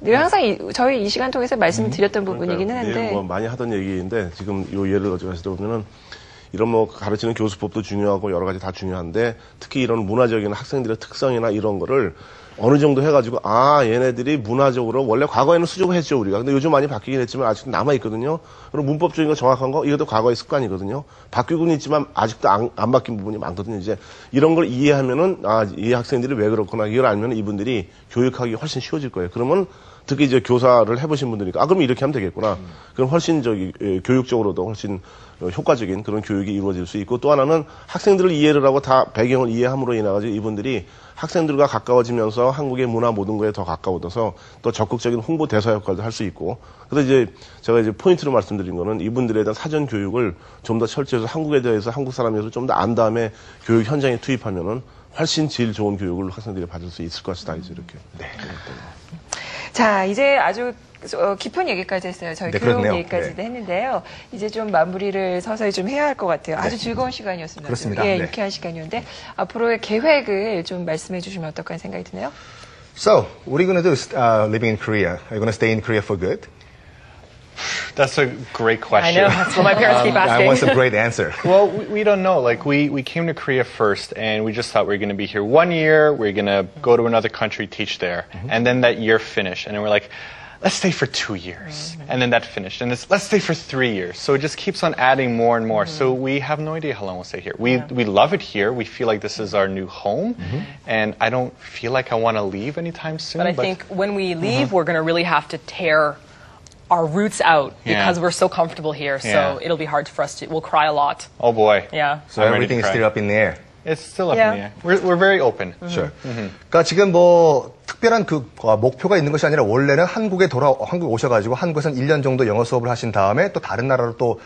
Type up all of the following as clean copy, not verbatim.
늘 항상 저희 이 시간 통해서 말씀드렸던 부분이기는 한데. 뭐 많이 하던 얘기인데 지금 요 예를 가지고 보면은 이런 뭐 가르치는 교수법도 중요하고 여러 가지 다 중요한데 특히 이런 문화적인 학생들의 특성이나 이런 거를 어느 정도 해가지고 얘네들이 문화적으로 원래 과거에는 수줍어 했죠 우리가. 근데 요즘 많이 바뀌긴 했지만 아직도 남아있거든요. 그리고 문법적인 거 정확한 거 이것도 과거의 습관이거든요. 바뀌고는 있지만 아직도 안 바뀐 부분이 많거든요. 이제 이런 걸 이해하면은 이 학생들이 왜 그렇구나 이걸 알면 이분들이 교육하기 훨씬 쉬워질 거예요. 그러면 특히 이제 교사를 해보신 분들이니까 그럼 이렇게 하면 되겠구나. 그럼 훨씬 교육적으로도 훨씬 효과적인 그런 교육이 이루어질 수 있고 또 하나는 학생들을 이해를 하고 다 배경을 이해함으로 인해 가지고 이분들이 학생들과 가까워지면서 한국의 문화 모든 거에 더 가까워져서 또 적극적인 홍보 대사 역할도 할 수 있고 그래서 이제 제가 이제 포인트로 말씀드린 거는 이분들에 대한 사전 교육을 좀 더 철저해서 한국에 대해서 한국 사람에서 좀 더 안 다음에 교육 현장에 투입하면은 훨씬 질 좋은 교육을 학생들이 받을 수 있을 것이다 이제 이렇게. 네. 자 이제 아주 깊은 얘기까지 했어요. 저희 네, 교육 그렇네요. 얘기까지도 네. 했는데요. 이제 좀 마무리를 서서히 좀 해야 할 것 같아요. 아주 즐거운 시간이었습니다. 그렇습니다. 예, 네. 유쾌한 시간이었는데 앞으로의 계획을 좀 말씀해 주시면 어떨까 생각이 드네요. So, what are you going to do living in Korea? Are you going to stay in Korea for good? That's a great question. I know. That's what my parents keep asking. I want some great answer. Well, we don't know. Like, we came to Korea first, and we just thought we were going to be here 1 year, we're going to go to another country, teach there. And then that year finished, and then we're like, let's stay for 2 years. And then that finished, and let's stay for 3 years. So it just keeps on adding more and more. So we have no idea how long we'll stay here. We love it here. We feel like this is our new home, and I don't feel like I want to leave anytime soon. But I think when we leave, we're going to really have to tear our roots out because we're so comfortable here. So it'll be hard for us to. We'll cry a lot. Oh boy. Yeah. So I'm ready to everything is cry. still up in the air. It's still up in the air. We're very open. Sure. 그러니까 지금 뭐 특별한 목표가 있는 것이 아니라 원래는 한국 오셔가지고 한국에서 1년 정도 영어 수업을 하신 다음에 또 다른 나라로 또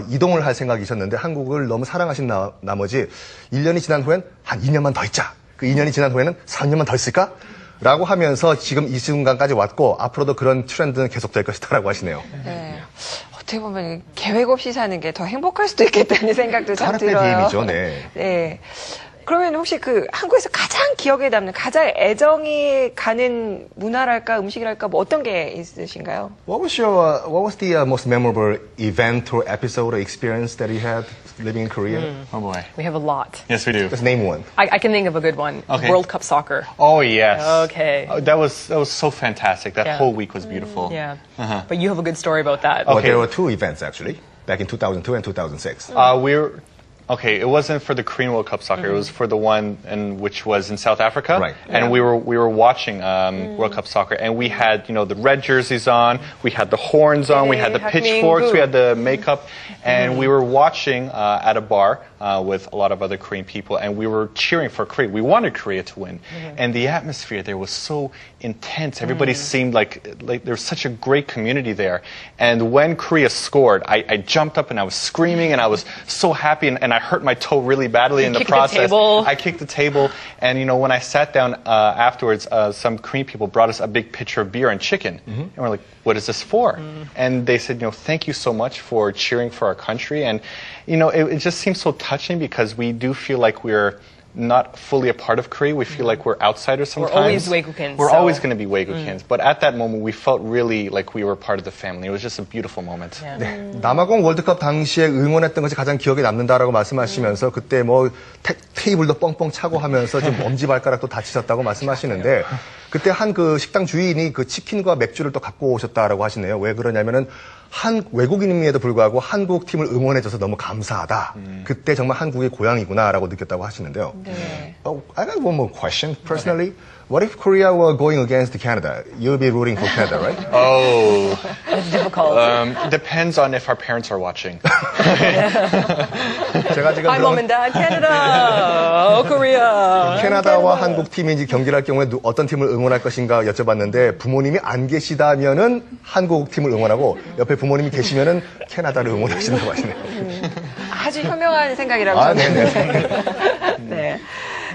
이동을 할 생각이셨는데 한국을 너무 사랑하신 나머지 1년이 지난 후엔 한 2년만 더 있자. 그 2년이 지난 후에는 3년만 더 있을까? 라고 하면서 지금 이 순간까지 왔고 앞으로도 그런 트렌드는 계속될 것이다라고 하시네요. 네. 어떻게 보면 계획 없이 사는 게 더 행복할 수도 있겠다는 생각도 참 들어요. 비행이죠, 네. 네. 그러면 혹시 한국에서 가장 기억에 남는, 가장 애정이 가는 문화랄까, 음식이랄까, 뭐 어떤 게 있으신가요? What was the most memorable event or episode or experience that you had living in Korea? Oh boy. We have a lot. Yes, we do. Just name one. I can think of a good one. Okay. World Cup soccer. Oh yes. Okay. Oh, that was so fantastic. That Yeah. whole week was beautiful. Yeah. But you have a good story about that. Well, Okay. there were 2 events actually, back in 2002 and 2006. Okay, it wasn't for the Korean World Cup soccer. It was for the one which was in South Africa. Right. And we were watching World Cup soccer, and we had the red jerseys on, we had the horns on, we had the pitchforks, we had the makeup, and we were watching at a bar with a lot of other Korean people, and we were cheering for Korea. We wanted Korea to win, and the atmosphere there was so intense. Everybody seemed like there was such a great community there. And when Korea scored, I jumped up and I was screaming, and I was so happy, and I hurt my toe really badly in the process. I kicked the table, and when I sat down afterwards, some Korean people brought us a big pitcher of beer and chicken, and we're like, "What is this for?" And they said, "Thank you so much for cheering for our country." And it just seems so touching because we do feel like we're not fully a part of Korea. We feel like we're outsiders sometimes. We're always 외국인. We're always going to be 외국ins. But at that moment, we felt really like we were part of the family. It was just a beautiful moment. Yeah. 네, 남아공 월드컵 당시에 응원했던 것이 가장 기억에 남는다라고 말씀하시면서 그때 뭐 테이블도 뻥뻥 차고 하면서 좀 엄지발가락도 다치셨다고 말씀하시는데 그때 한 식당 주인이 치킨과 맥주를 또 갖고 오셨다라고 하시네요. 왜 그러냐면은 외국인임에도 불구하고 한국 팀을 응원해줘서 너무 감사하다. 그때 정말 한국의 고향이구나라고 느꼈다고 하시는데요. 네. I got one more question. Personally, what if Korea were going against Canada? You'll be rooting for Canada, right? Oh, It's difficult. depends on if our parents are watching. 제가 지금 Hi, mom and dad, Canada, Korea. 캐나다와 한국 팀이 이제 경기를 할 경우에 어떤 팀을 응원할 것인가 여쭤봤는데 부모님이 안 계시다면은 한국 팀을 응원하고 옆에 부모님이 계시면은 캐나다를 응원하신다고 하시네요. 아주 현명한 생각이라고 저는. 네네. 네.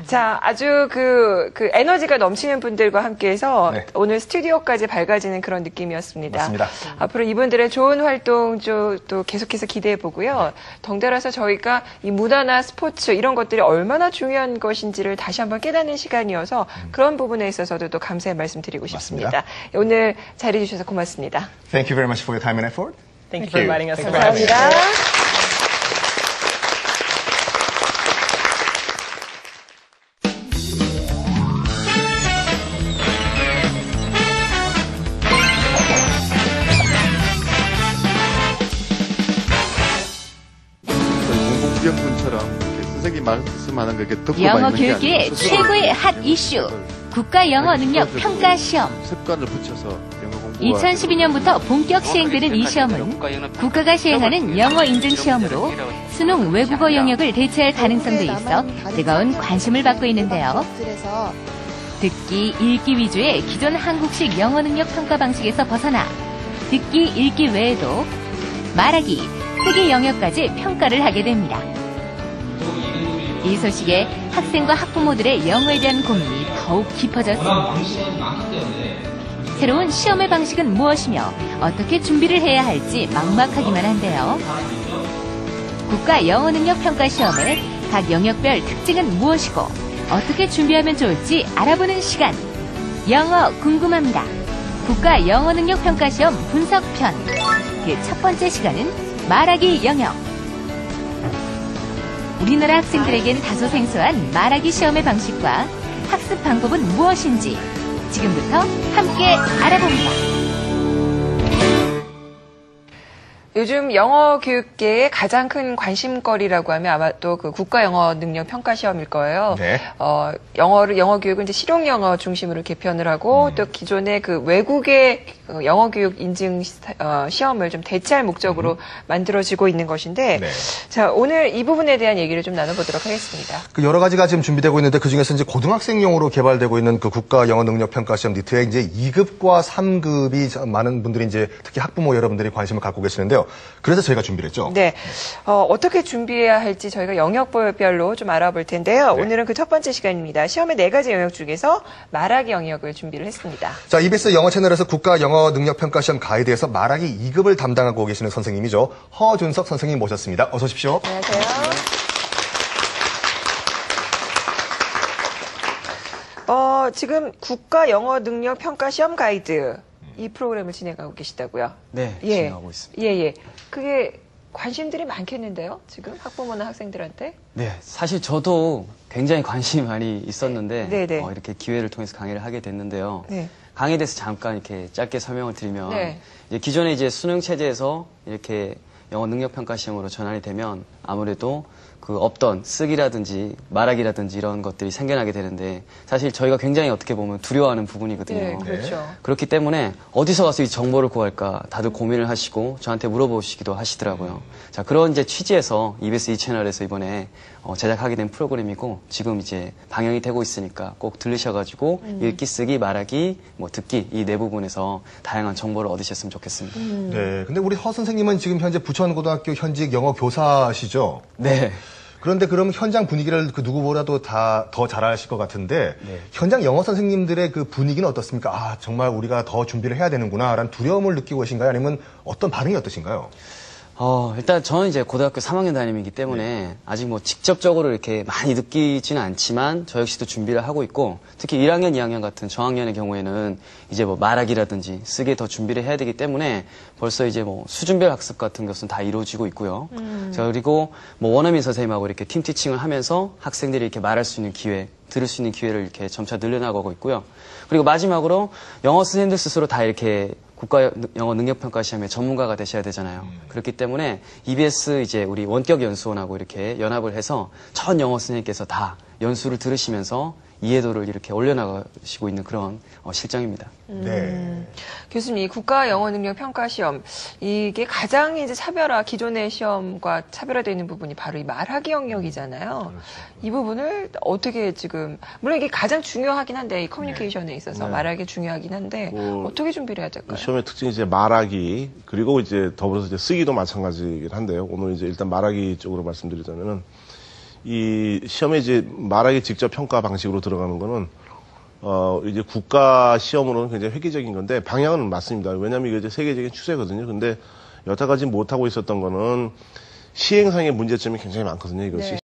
자, 아주 그 에너지가 넘치는 분들과 함께해서 네. 오늘 스튜디오까지 밝아지는 그런 느낌이었습니다. 맞습니다. 앞으로 이분들의 좋은 활동 또 계속해서 기대해 보고요. 덩달아서 저희가 이 문화나 스포츠 이런 것들이 얼마나 중요한 것인지를 다시 한번 깨닫는 시간이어서 그런 부분에 있어서도 또 감사의 말씀 드리고 싶습니다. 맞습니다. 오늘 자리해 주셔서 고맙습니다. Thank you very much for your time and effort. Thank you for inviting us. 감사합니다. 공공부경분처럼 선생님 말씀하는 게 듣고 영어 있는 게 교육의 아니라 스스로 최고의 핫 이슈 국가 영어 능력 평가 시험. 습관을 붙여서 영어 공부와 2012년부터 본격 시행되는 이 시험은 국가가 시행하는 영어 인증 시험으로 수능 외국어 영역을 대체할 가능성도 있어 뜨거운 관심을 받고 있는데요. 듣기, 읽기 위주의 기존 한국식 영어 능력 평가 방식에서 벗어나 듣기, 읽기 외에도 말하기, 쓰기 영역까지 평가를 하게 됩니다. 이 소식에 학생과 학부모들의 영어에 대한 고민이 더욱 깊어졌습니다. 새로운 시험의 방식은 무엇이며 어떻게 준비를 해야 할지 막막하기만 한데요. 국가 영어 능력 평가 시험의 각 영역별 특징은 무엇이고 어떻게 준비하면 좋을지 알아보는 시간. 영어 궁금합니다. 국가 영어 능력 평가 시험 분석편. 그 첫 번째 시간은 말하기 영역. 우리나라 학생들에겐 다소 생소한 말하기 시험의 방식과 학습 방법은 무엇인지 지금부터 함께 알아봅니다. 요즘 영어 교육계의 가장 큰 관심거리라고 하면 아마 또 그 국가 영어 능력 평가 시험일 거예요. 네. 영어 교육은 이제 실용 영어 중심으로 개편을 하고 또 기존의 그 외국의 영어 교육 인증 시험을 좀 대체할 목적으로 만들어지고 있는 것인데, 네. 자, 오늘 이 부분에 대한 얘기를 좀 나눠보도록 하겠습니다. 그 여러 가지가 지금 준비되고 있는데 그 중에서 이제 고등학생용으로 개발되고 있는 그 국가 영어 능력 평가 시험 니트에 이제 2급과 3급이 많은 분들이 이제 특히 학부모 여러분들이 관심을 갖고 계시는데요. 그래서 저희가 준비를 했죠. 네. 어떻게 준비해야 할지 저희가 영역별로 좀 알아볼 텐데요. 네. 오늘은 그 첫 번째 시간입니다. 시험의 4가지 영역 중에서 말하기 영역을 준비를 했습니다. 자, EBS 영어 채널에서 국가 영어 능력 평가 시험 가이드에서 말하기 2급을 담당하고 계시는 선생님이죠. 허준석 선생님 모셨습니다. 어서 오십시오. 안녕하세요. 지금 국가 영어 능력 평가 시험 가이드 이 프로그램을 진행하고 계시다고요? 네, 예. 진행하고 있습니다. 예. 그게 관심들이 많겠는데요? 지금 학부모나 학생들한테? 네, 사실 저도 굉장히 관심이 많이 있었는데 네네. 이렇게 기회를 통해서 강의를 하게 됐는데요. 네. 강의에 대해서 잠깐 이렇게 짧게 설명을 드리면 네. 이제 기존에 이제 수능 체제에서 이렇게 영어 능력 평가 시험으로 전환이 되면 아무래도 그 없던 쓰기라든지 말하기라든지 이런 것들이 생겨나게 되는데 사실 저희가 굉장히 어떻게 보면 두려워하는 부분이거든요. 네, 그렇죠. 그렇기 때문에 어디서 가서 이 정보를 구할까 다들 고민을 하시고 저한테 물어보시기도 하시더라고요. 자, 그런 이제 취지에서 EBS 채널에서 이번에 제작하게 된 프로그램이고 지금 이제 방영이 되고 있으니까 꼭 들으셔가지고 읽기, 쓰기, 말하기, 뭐 듣기 이 네 부분에서 다양한 정보를 얻으셨으면 좋겠습니다. 네. 근데 우리 허 선생님은 지금 현재 부천고등학교 현직 영어 교사시죠? 네. 그런데 그럼 현장 분위기를 그 누구보다도 다 더 잘 아실 것 같은데 현장 영어 선생님들의 그 분위기는 어떻습니까? 아, 정말 우리가 더 준비를 해야 되는구나라는 두려움을 느끼고 계신가요? 아니면 어떤 반응이 어떠신가요? 일단 저는 이제 고등학교 3학년 담임이기 때문에 아직 뭐 직접적으로 이렇게 많이 느끼지는 않지만 저 역시도 준비를 하고 있고 특히 1학년, 2학년 같은 저학년의 경우에는 이제 뭐 말하기라든지 쓰기에 더 준비를 해야 되기 때문에 벌써 이제 뭐 수준별 학습 같은 것은 다 이루어지고 있고요. 자, 그리고 뭐 원어민 선생님하고 이렇게 팀 티칭을 하면서 학생들이 이렇게 말할 수 있는 기회, 들을 수 있는 기회를 이렇게 점차 늘려나가고 있고요. 그리고 마지막으로 영어 선생님들 스스로 다 이렇게 국가 영어 능력평가 시험에 전문가가 되셔야 되잖아요. 그렇기 때문에 EBS 이제 우리 원격 연수원하고 이렇게 연합을 해서 전 영어 선생님께서 다 연수를 들으시면서 이해도를 이렇게 올려나가시고 있는 그런 실정입니다. 네. 교수님, 국가 영어 능력 평가 시험 이게 가장 이제 기존의 시험과 차별화되는 부분이 바로 이 말하기 영역이잖아요. 이 부분을 어떻게 지금 물론 이게 가장 중요하긴 한데 이 커뮤니케이션에 있어서 말하기 중요하긴 한데 어떻게 준비를 해야 될까요? 시험의 특징이 이제 말하기 그리고 이제 더불어서 이제 쓰기도 마찬가지긴 한데요. 오늘 이제 일단 말하기 쪽으로 말씀드리자면은 이 시험에 이제 말하기 직접 평가 방식으로 들어가는 거는 이제 국가 시험으로는 굉장히 획기적인 건데 방향은 맞습니다. 왜냐하면 이게 이제 세계적인 추세거든요. 근데 여태까지 못하고 있었던 거는 시행상의 문제점이 굉장히 많거든요. 이것이. 네.